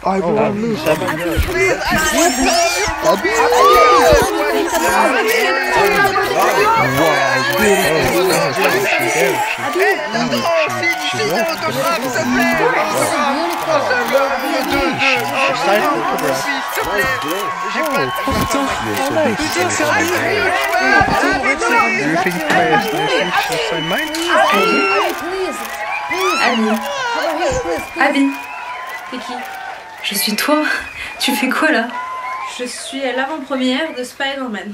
I will lose. Abby, t'es qui? Je suis toi. Tu fais quoi là? Je suis à l'avant-première de Spider-Man.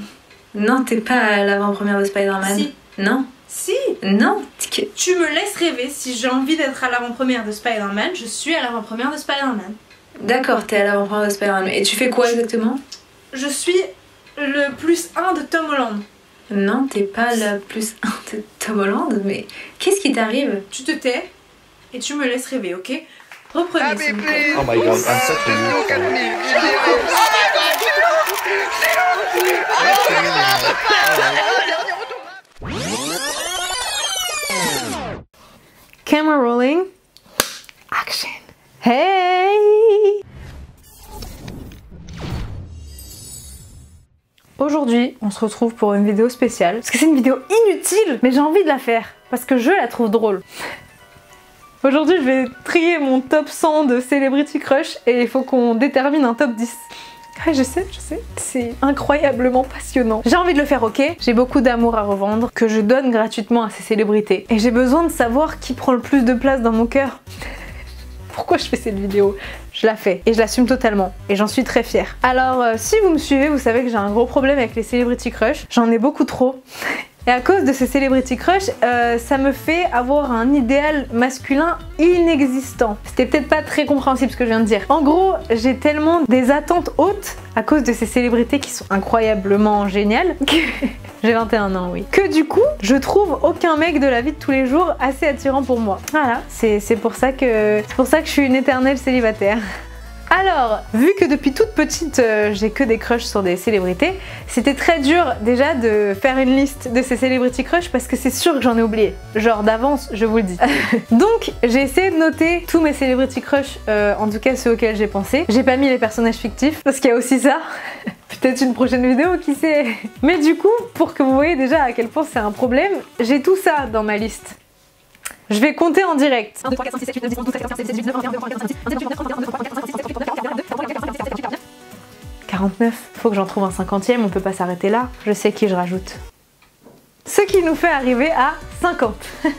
Non, t'es pas à l'avant-première de Spider-Man. Si. Non. Si. Non. Tu me laisses rêver. Si j'ai envie d'être à l'avant-première de Spider-Man, je suis à l'avant-première de Spider-Man. D'accord, t'es à l'avant-première de Spider-Man. Et tu fais quoi exactement? Je suis le +1 de Tom Holland. Non, t'es pas le +1 de Tom Holland, mais qu'est-ce qui t'arrive? Tu te tais et tu me laisses rêver, ok? Reprenez s'il vous plaît. Oh my god, I'm such a noob. Camera rolling. Action. Hey! Aujourd'hui, on se retrouve pour une vidéo spéciale. Parce que c'est une vidéo inutile, mais j'ai envie de la faire. Parce que je la trouve drôle. Aujourd'hui, je vais trier mon top 100 de Celebrity Crush et il faut qu'on détermine un top 10. Ouais, je sais, c'est incroyablement passionnant. J'ai envie de le faire, ok? J'ai beaucoup d'amour à revendre que je donne gratuitement à ces célébrités. Et j'ai besoin de savoir qui prend le plus de place dans mon cœur. Pourquoi je fais cette vidéo? Je la fais et je l'assume totalement et j'en suis très fière. Alors si vous me suivez, vous savez que j'ai un gros problème avec les Celebrity Crush. J'en ai beaucoup trop. Et à cause de ces Celebrity Crush, ça me fait avoir un idéal masculin inexistant. C'était peut-être pas très compréhensible ce que je viens de dire. En gros, j'ai tellement des attentes hautes à cause de ces célébrités qui sont incroyablement géniales que... J'ai 21 ans, oui. Que du coup, je trouve aucun mec de la vie de tous les jours assez attirant pour moi. Voilà, c'est pour ça que je suis une éternelle célibataire. Alors, vu que depuis toute petite, j'ai que des crushs sur des célébrités, c'était très dur déjà de faire une liste de ces celebrity crushs parce que c'est sûr que j'en ai oublié. Genre d'avance, je vous le dis. Donc, j'ai essayé de noter tous mes celebrity crushs, en tout cas ceux auxquels j'ai pensé. J'ai pas mis les personnages fictifs parce qu'il y a aussi ça. Peut-être une prochaine vidéo, qui sait. Mais du coup, pour que vous voyez déjà à quel point c'est un problème, j'ai tout ça dans ma liste. Je vais compter en direct. 1, 2, 3, 4, 5, 6, 7, 8, 9, 10, 11, 12, 13, 14, 15, 16, 17, 18, 19, 20, 21, 22, 49. Faut que j'en trouve un 50e, on peut pas s'arrêter là. Je sais qui je rajoute. Ce qui nous fait arriver à 50.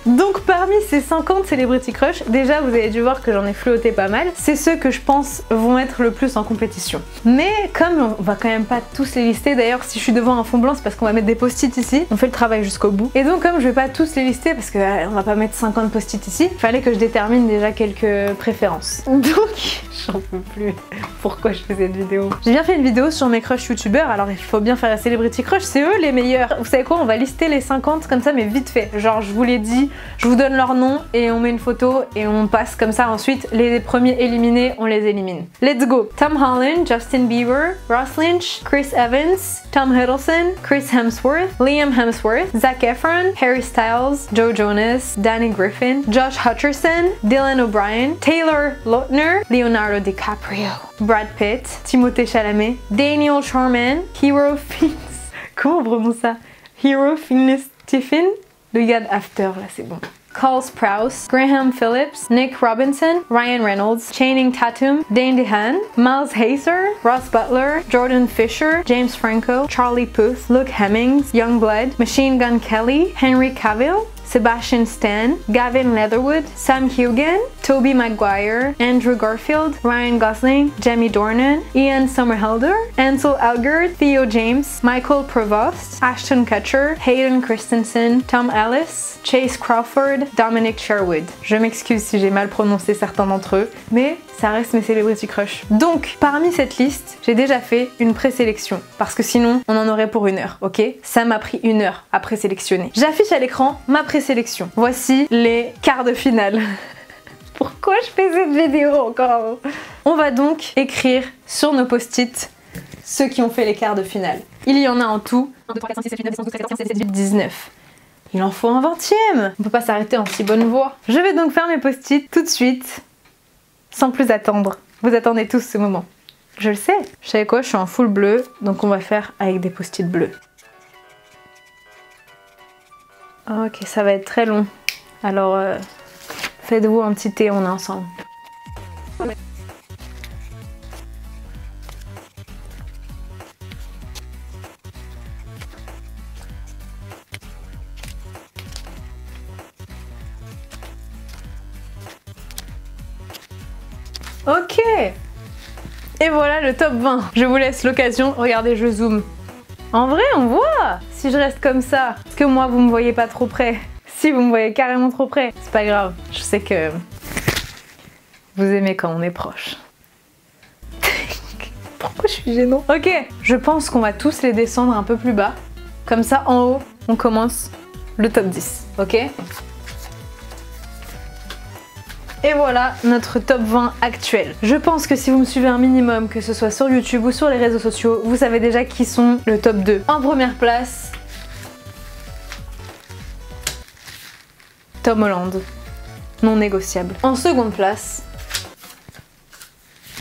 Donc parmi ces 50 Celebrity Crush, déjà vous avez dû voir que j'en ai flotté pas mal, c'est ceux que je pense vont être le plus en compétition. Mais comme on va quand même pas tous les lister, d'ailleurs si je suis devant un fond blanc c'est parce qu'on va mettre des post-it ici, on fait le travail jusqu'au bout. Et donc comme je vais pas tous les lister parce que on va pas mettre 50 post-it ici, il fallait que je détermine déjà quelques préférences. Donc j'en peux plus. Pourquoi je fais cette vidéo? J'ai bien fait une vidéo sur mes crushs youtubeurs, alors il faut bien faire la Celebrity Crush, c'est eux les meilleurs. Vous savez quoi, on va lister les 50 comme ça mais vite fait. Genre je vous l'ai dit, je vous donne leur nom et on met une photo et on passe comme ça ensuite. Les premiers éliminés, on les élimine. Let's go! Tom Holland, Justin Bieber, Ross Lynch, Chris Evans, Tom Hiddleston, Chris Hemsworth, Liam Hemsworth, Zac Efron, Harry Styles, Joe Jonas, Danny Griffin, Josh Hutcherson, Dylan O'Brien, Taylor Lautner, Leonardo DiCaprio, Brad Pitt, Timothée Chalamet, Daniel Sharman, Hero Fiennes, comment on prononce ça? Hero Fiennes Tiffin, le gars d'After là c'est bon. Cole Sprouse, Graham Phillips, Nick Robinson, Ryan Reynolds, Channing Tatum, Dane DeHaan, Miles Hazer, Ross Butler, Jordan Fisher, James Franco, Charlie Puth, Luke Hemmings, Youngblood, Machine Gun Kelly, Henry Cavill, Sebastian Stan, Gavin Leatherwood, Sam Heughan, Tobey Maguire, Andrew Garfield, Ryan Gosling, Jamie Dornan, Ian Somerhalder, Ansel Elgort, Theo James, Michael Provost, Ashton Kutcher, Hayden Christensen, Tom Ellis, Chase Crawford, Dominic Sherwood. Je m'excuse si j'ai mal prononcé certains d'entre eux, mais ça reste mes Celebrity Crush. Donc, parmi cette liste, j'ai déjà fait une présélection, parce que sinon, on en aurait pour 1 heure, ok? Ça m'a pris 1 heure à présélectionner. J'affiche à l'écran ma présélection. Voici les quarts de finale. Pourquoi je fais cette vidéo encore? On va donc écrire sur nos post-it ceux qui ont fait les quarts de finale. Il y en a en tout 1, 2, 3, 4, 5, 6, 7, 8, 9, 10, 11, 12, 13, 14, 15, 16, 17, 18, 19. Il en faut un 20e. On peut pas s'arrêter en si bonne voie. Je vais donc faire mes post-it tout de suite, sans plus attendre. Vous attendez tous ce moment. Je le sais. Vous savez quoi, je suis en full bleu, donc on va faire avec des post-it bleus. Ok, ça va être très long. Alors, faites-vous un petit thé, on est ensemble. Ok. Et voilà le top 20. Je vous laisse l'occasion. Regardez, je zoome. En vrai, on voit si je reste comme ça. Parce que moi, vous me voyez pas trop près. Si vous me voyez carrément trop près, c'est pas grave. Je sais que vous aimez quand on est proche. Pourquoi je suis gênant? Ok, je pense qu'on va tous les descendre un peu plus bas. Comme ça, en haut, on commence le top 10. Ok? Et voilà notre top 20 actuel. Je pense que si vous me suivez un minimum, que ce soit sur YouTube ou sur les réseaux sociaux, vous savez déjà qui sont le top 2. En première place, Tom Holland, non négociable. En seconde place,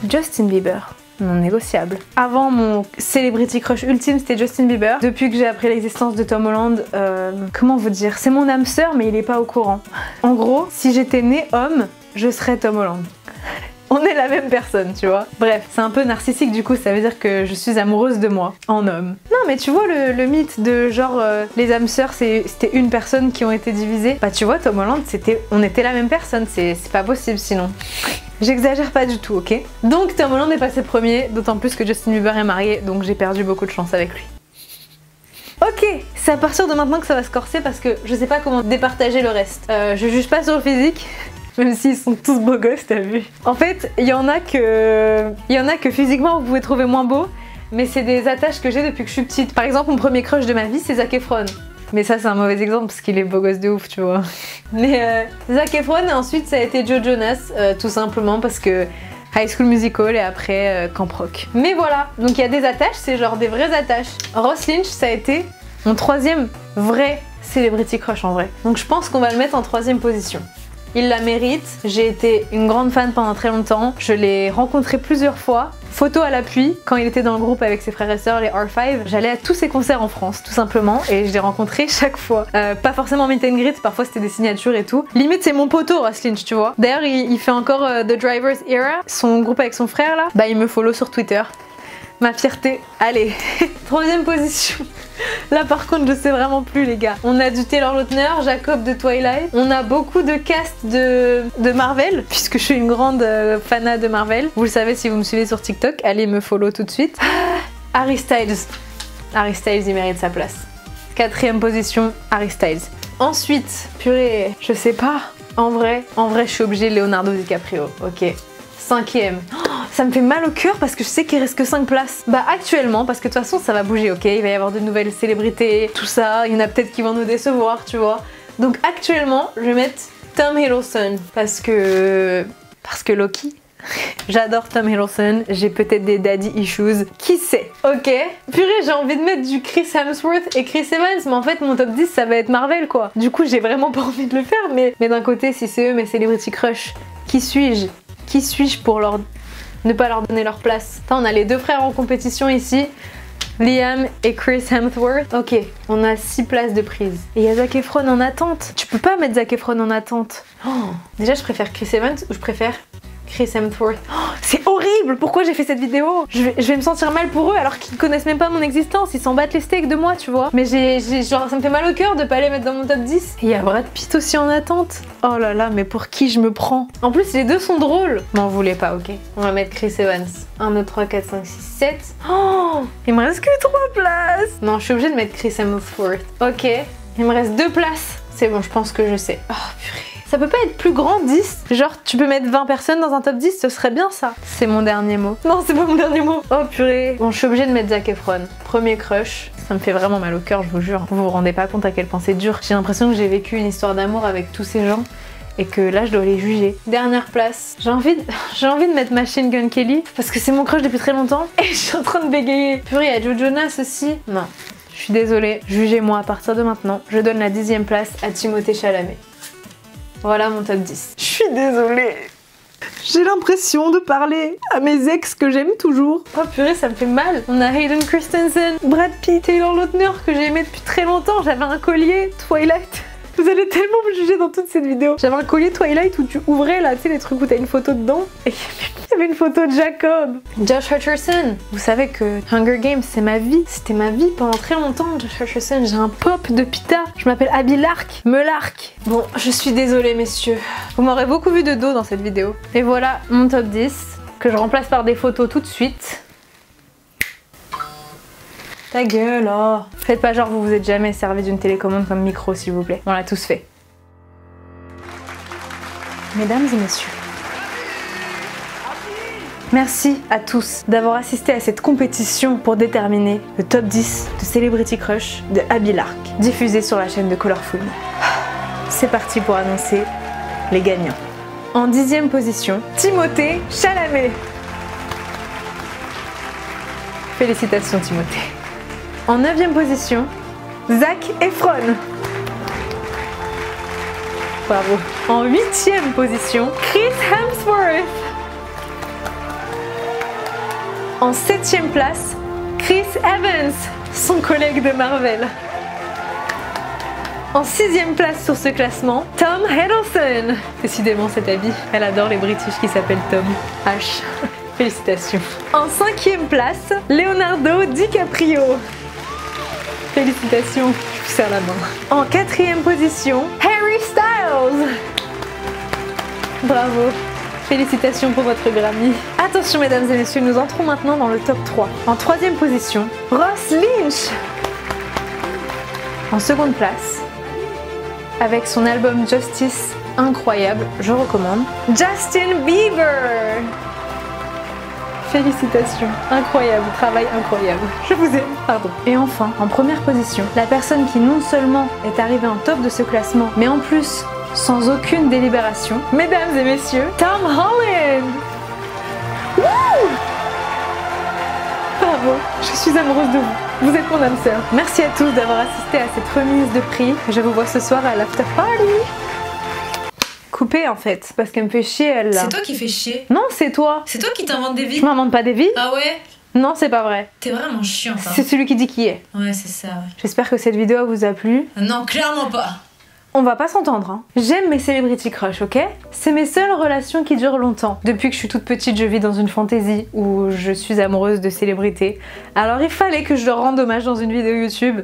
Justin Bieber, non négociable. Avant, mon celebrity crush ultime, c'était Justin Bieber. Depuis que j'ai appris l'existence de Tom Holland, comment vous dire, c'est mon âme sœur, mais il est pas au courant. En gros, si j'étais née homme, je serais Tom Holland. On est la même personne, tu vois. Bref, c'est un peu narcissique du coup, ça veut dire que je suis amoureuse de moi, en homme. Non mais tu vois le mythe de genre les âmes sœurs c'était une personne qui ont été divisées. Bah tu vois, Tom Holland, on était la même personne, c'est pas possible sinon. J'exagère pas du tout, ok? Donc Tom Holland est passé premier, d'autant plus que Justin Bieber est marié, donc j'ai perdu beaucoup de chance avec lui. Ok, c'est à partir de maintenant que ça va se corser parce que je sais pas comment départager le reste. Je juge pas sur le physique. Même s'ils sont tous beaux gosses, t'as vu. En fait, il y en a que physiquement vous pouvez trouver moins beaux, mais c'est des attaches que j'ai depuis que je suis petite. Par exemple, mon premier crush de ma vie, c'est Zac Efron. Mais ça, c'est un mauvais exemple parce qu'il est beau gosse de ouf, tu vois. Mais Zac Efron, et ensuite ça a été Joe Jonas, tout simplement parce que High School Musical et après Camp Rock. Mais voilà, donc il y a des attaches, c'est genre des vraies attaches. Ross Lynch, ça a été mon troisième vrai celebrity crush en vrai. Donc je pense qu'on va le mettre en troisième position. Il la mérite, j'ai été une grande fan pendant très longtemps, je l'ai rencontré plusieurs fois, photo à l'appui, quand il était dans le groupe avec ses frères et sœurs, les R5, j'allais à tous ses concerts en France, tout simplement, et je l'ai rencontré chaque fois. Pas forcément meet and greet, parfois c'était des signatures et tout. Limite c'est mon poteau Ross Lynch, tu vois. D'ailleurs il fait encore The Driver's Era, son groupe avec son frère là, bah il me follow sur Twitter. Ma fierté, allez, troisième position. Là par contre je sais vraiment plus les gars. On a du Taylor Lautner, Jacob de Twilight. On a beaucoup de cast de Marvel, puisque je suis une grande fanat de Marvel. Vous le savez si vous me suivez sur TikTok, allez me follow tout de suite. Harry Styles. Harry Styles il mérite sa place. Quatrième position, Harry Styles. Ensuite, purée, je sais pas. En vrai je suis obligée Leonardo DiCaprio, ok. Cinquième. Oh, ça me fait mal au cœur parce que je sais qu'il reste que 5 places. Bah actuellement, parce que de toute façon ça va bouger, ok? Il va y avoir de nouvelles célébrités, tout ça. Il y en a peut-être qui vont nous décevoir, tu vois. Donc actuellement, je vais mettre Tom Hiddleston parce que Loki. J'adore Tom Hiddleston, j'ai peut-être des daddy issues, qui sait? Ok. Purée, j'ai envie de mettre du Chris Hemsworth et Chris Evans, mais en fait mon top 10 ça va être Marvel quoi. Du coup j'ai vraiment pas envie de le faire, mais d'un côté si c'est eux mes celebrity crush, qui suis-je? Qui suis-je pour ne pas leur donner leur place? Attends, on a les deux frères en compétition ici, Liam et Chris Hemsworth. Ok, on a 6 places de prise. Et il y a Zac Efron en attente. Tu peux pas mettre Zac Efron en attente. Oh, déjà, je préfère Chris Evans ou je préfère Chris Hemsworth. Oh, c'est horrible! Pourquoi j'ai fait cette vidéo? Je vais me sentir mal pour eux alors qu'ils connaissent même pas mon existence. Ils s'en battent les steaks de moi, tu vois. Mais genre, ça me fait mal au cœur de pas les mettre dans mon top 10. Et il y a Brad Pitt aussi en attente. Oh là là, mais pour qui je me prends? En plus, les deux sont drôles. M'en voulez pas, ok? On va mettre Chris Evans. 1, 2, 3, 4, 5, 6, 7. Oh! Il me reste que 3 places. Non, je suis obligée de mettre Chris Hemsworth. Ok. Il me reste 2 places. C'est bon, je pense que je sais. Oh purée. Ça peut pas être plus grand, 10? Genre, tu peux mettre 20 personnes dans un top 10, ce serait bien ça. C'est mon dernier mot. Non, c'est pas mon dernier mot. Oh purée. Bon, je suis obligée de mettre Zac Efron. Premier crush. Ça me fait vraiment mal au cœur, je vous jure. Vous vous rendez pas compte à quel point c'est dur. J'ai l'impression que j'ai vécu une histoire d'amour avec tous ces gens et que là, je dois les juger. Dernière place. J'ai envie de mettre Machine Gun Kelly parce que c'est mon crush depuis très longtemps et je suis en train de bégayer. Purée, il y a Joe Jonas aussi. Non. Je suis désolée. Jugez-moi à partir de maintenant. Je donne la 10e place à Timothée Chalamet. Voilà mon top 10. Je suis désolée. J'ai l'impression de parler à mes ex que j'aime toujours. Oh purée, ça me fait mal. On a Hayden Christensen, Brad Pitt, Taylor Lautner que j'ai aimé depuis très longtemps. J'avais un collier Twilight. Vous allez tellement me juger dans toute cette vidéo. J'avais un collier Twilight où tu ouvrais là, tu sais, les trucs où t'as une photo dedans. Et il y avait une photo de Jacob. Josh Hutcherson. Vous savez que Hunger Games, c'est ma vie. C'était ma vie pendant très longtemps, Josh Hutcherson. J'ai un pop de Pita. Je m'appelle Abby Lark. Melark. Bon, je suis désolée, messieurs. Vous m'aurez beaucoup vu de dos dans cette vidéo. Et voilà mon top 10 que je remplace par des photos tout de suite. Ta gueule, oh. Faites pas genre vous vous êtes jamais servi d'une télécommande comme micro, s'il vous plaît. On l'a tous fait. Mesdames et messieurs, merci à tous d'avoir assisté à cette compétition pour déterminer le top 10 de Celebrity Crush de Abby Lark, diffusé sur la chaîne de Colorful. C'est parti pour annoncer les gagnants. En 10e position, Timothée Chalamet. Félicitations Timothée. En 9e position, Zac Efron. Bravo. En 8e position, Chris Hemsworth. En 7e place, Chris Evans, son collègue de Marvel. En 6e place sur ce classement, Tom Hiddleston. Décidément cette Abby, elle adore les British qui s'appellent Tom. H. Félicitations. En 5e place, Leonardo DiCaprio. Félicitations, je vous serre la main. En 4e position, Harry Styles. Bravo. Félicitations pour votre Grammy. Attention mesdames et messieurs, nous entrons maintenant dans le top 3. En 3e position, Ross Lynch. En seconde place, avec son album Justice, incroyable, je recommande, Justin Bieber. Félicitations, incroyable, travail incroyable. Je vous aime, pardon. Et enfin, en première position, la personne qui non seulement est arrivée en top de ce classement, mais en plus, sans aucune délibération, mesdames et messieurs, Tom Holland. Wouh! Bravo, je suis amoureuse de vous. Vous êtes mon âme sœur. Merci à tous d'avoir assisté à cette remise de prix. Je vous vois ce soir à l'after party. Coupée en fait, parce qu'elle me fait chier elle là. C'est toi qui fais chier. Non, c'est toi. C'est toi qui t'inventes des vies. Je m'invente pas des vies. Ah ouais? Non, c'est pas vrai. T'es vraiment chiant, hein. C'est celui qui dit qui est. Ouais, c'est ça, ouais. J'espère que cette vidéo vous a plu. Non, clairement pas. On va pas s'entendre, hein. J'aime mes celebrity crush, ok? C'est mes seules relations qui durent longtemps. Depuis que je suis toute petite, je vis dans une fantaisie où je suis amoureuse de célébrités. Alors il fallait que je leur rende hommage dans une vidéo YouTube.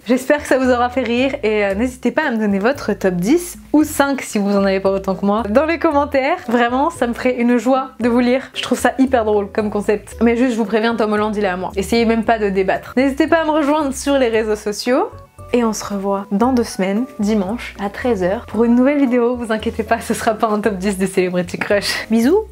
J'espère que ça vous aura fait rire et n'hésitez pas à me donner votre top 10 ou 5 si vous en avez pas autant que moi dans les commentaires. Vraiment, ça me ferait une joie de vous lire. Je trouve ça hyper drôle comme concept. Mais juste, je vous préviens, Tom Holland, il est à moi. Essayez même pas de débattre. N'hésitez pas à me rejoindre sur les réseaux sociaux. Et on se revoit dans 2 semaines, dimanche, à 13 h pour une nouvelle vidéo. Vous inquiétez pas, ce sera pas un top 10 de Celebrity Crush. Bisous!